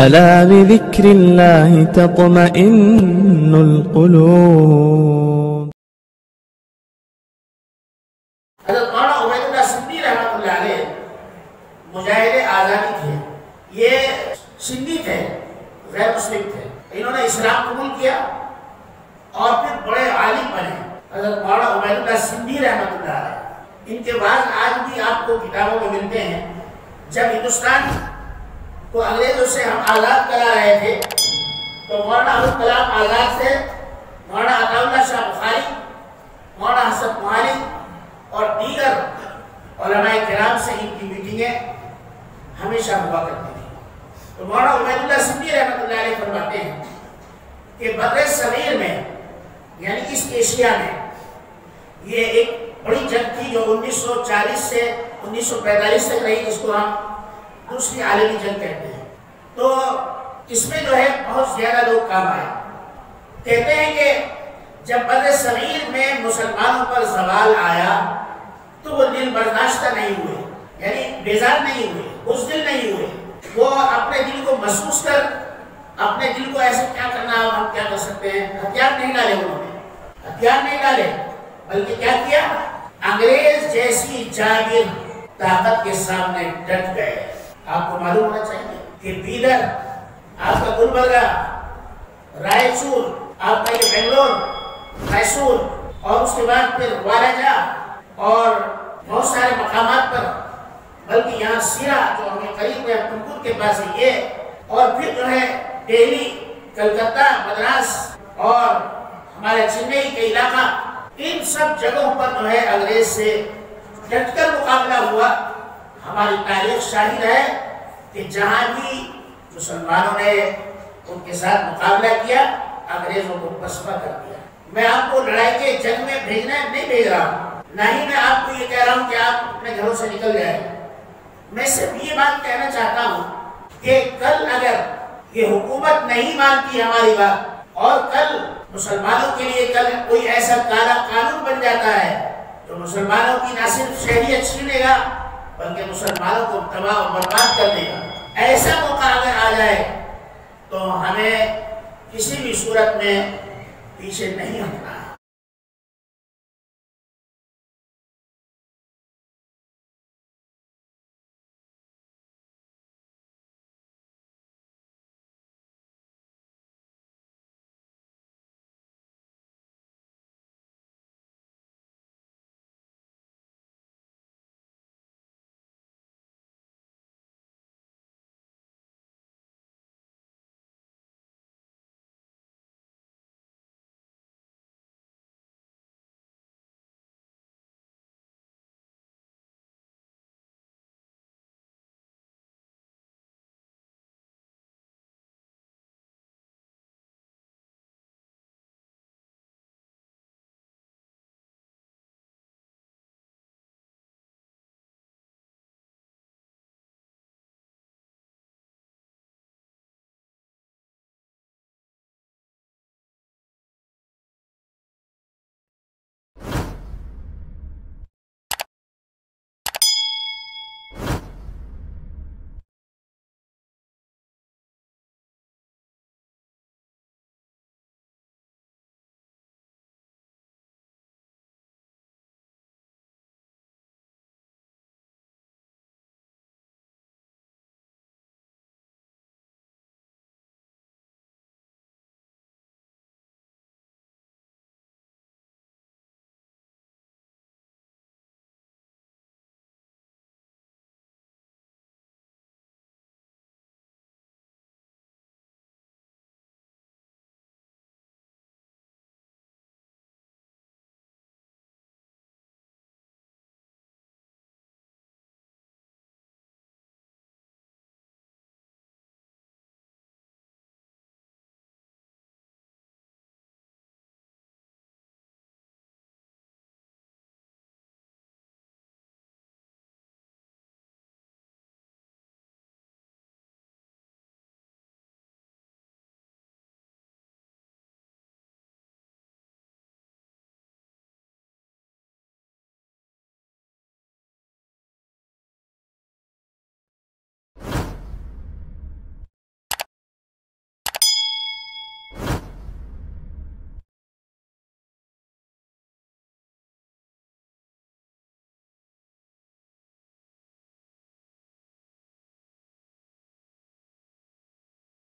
ألا بذكر الله تطمئن القلوب. حضرت مولانا عبید اللہ سندھی رحمۃ اللہ علیہ مجاہد آزادی تھے. یہ سندھی تھے، غیر مسلم تھے. انہوں نے اسلام قبول کیا اور پھر بڑے عالم بنے. حضرت مولانا عبید اللہ سندھی رحمۃ اللہ علیہ، ان کے بعد آج بھی آپ کو کتابوں میں ملتے ہیں. جب ہندوستان کو انگریزوں سے ہم آزاد کرا رہے تھے تو مولانا ابو الکلام آزاد سے مولانا عطا اللہ شاہ بخاری، مولانا حسن موہانی اور دیگر علماء کرام سے ان کی میٹنگیں ہمیشہ ہوا کرتی تھی. تو مولانا عبید اللہ سندھی رحمۃ اللہ علیہ فرماتے ہیں کہ بر صغیر میں یعنی اس ایشیا میں یہ ایک بڑی جنگ تھی جو 1940 سے 1945 تک رہی، جس کو ہم دوسری عالمی جنگ کہتے ہیں. تو اس میں جو ہے بہت زیادہ لوگ کام آئے. کہتے ہیں کہ جب بر صغیر میں مسلمانوں پر زوال آیا تو وہ دل برداشتہ نہیں ہوئے، یعنی بیزار نہیں ہوئے، بزدل نہیں ہوئے. وہ اپنے دل کو محسوس کر اپنے دل کو ایسے کیا کرنا ہے، ہم کیا کر سکتے ہیں، ہتھیار نہیں ڈالے. انہوں نے ہتھیار نہیں ڈالے بلکہ کیا کیا، انگریز جیسی جابر طاقت کے سامنے ڈٹ گئے. آپ کو معلوم ہونا چاہیے کہ بیدر، آپ کا گلبرگہ، رائچور، آپ کا یہ بنگلور، میسور، اور اس کے بعد پھر واراجا اور بہت سارے مقامات پر، بلکہ یہاں سیرا جو ہمیں قریب ہے تمکور کے پاس ہے یہ، اور پھر جو ہے دہلی، کلکتہ، مدراس اور ہمارے چنئی کے علاقہ، ان سب جگہوں پر جو ہے انگریز سے ڈٹ کر مقابلہ ہوا. ہماری تاریخ شاہد ہے کہ جہاں بھی مسلمانوں نے ان کے ساتھ مقابلہ کیا انگریزوں کو پسپا کر دیا. میں آپ کو لڑائی کے جنگ میں بھیجنا نہیں بھیج رہا ہوں، نہ ہی میں آپ کو یہ کہہ رہا ہوں کہ آپ اپنے گھروں سے نکل جائیں. میں صرف یہ بات کہنا چاہتا ہوں کہ کل اگر یہ حکومت نہیں مانتی ہماری بات اور کل مسلمانوں کے لیے کل کوئی ایسا کالا قانون بن جاتا ہے جو مسلمانوں کی نہ صرف شہریت چھینے گا بلکہ مسلمانوں کو تباہ و برباد کر دے گا، ایسا موقع اگر آ جائے تو ہمیں کسی بھی صورت میں پیچھے نہیں ہٹنا.